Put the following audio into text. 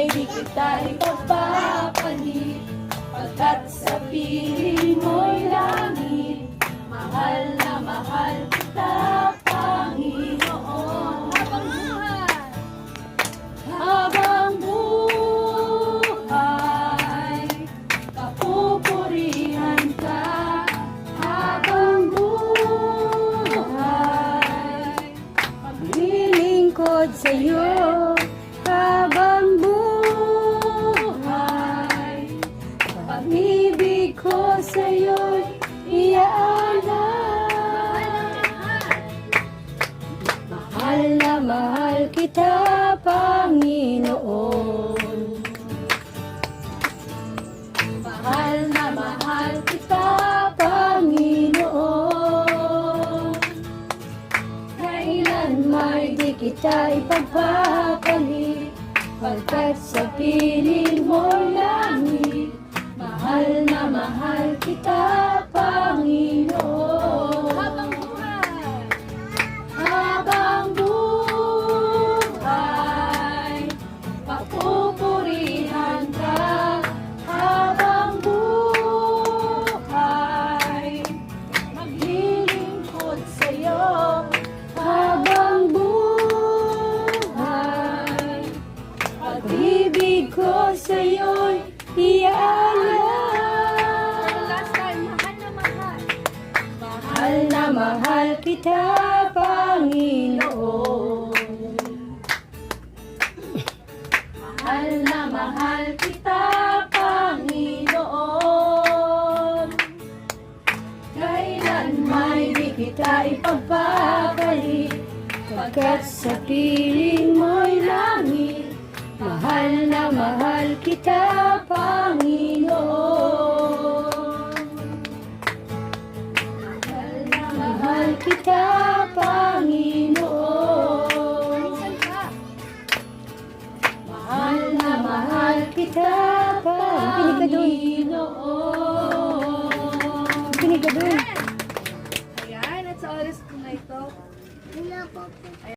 Di kita ipagpapalit, pagkat sa piling mo'y langit. Mahal na mahal kita, Panginoon. Habang buhay, kapupurihan ka. Habang buhay, maglilingkod sa'yo. Habang buhay, pag-ibig ko sa'yo'y iaalay. Mahal na mahal kita, Panginoon. Mahal na mahal kita, Panginoon. Kailanman di kita ipagpapalit, pagkat sa piling mo'y langit. Mahal na mahal kita, Panginoon. Habang buhay, papupurihan ka. Habang buhay, maglilingkod sa'yo. Habang buhay, pag-ibig ko sa'yo'y iaalay. Last time, mahal na mahal. Mahal na mahal kita, Panginoon. Mahal na mahal kita, Panginoon. Kailanman di kita ipagpapalit, pagkat sa piling mo'y langit. Mahal na mahal kita, Panginoon. Mahal na mahal kita, Panginoon. Mahal na mahal kita, Panginoon. Ayan, at sa oras ko na ito.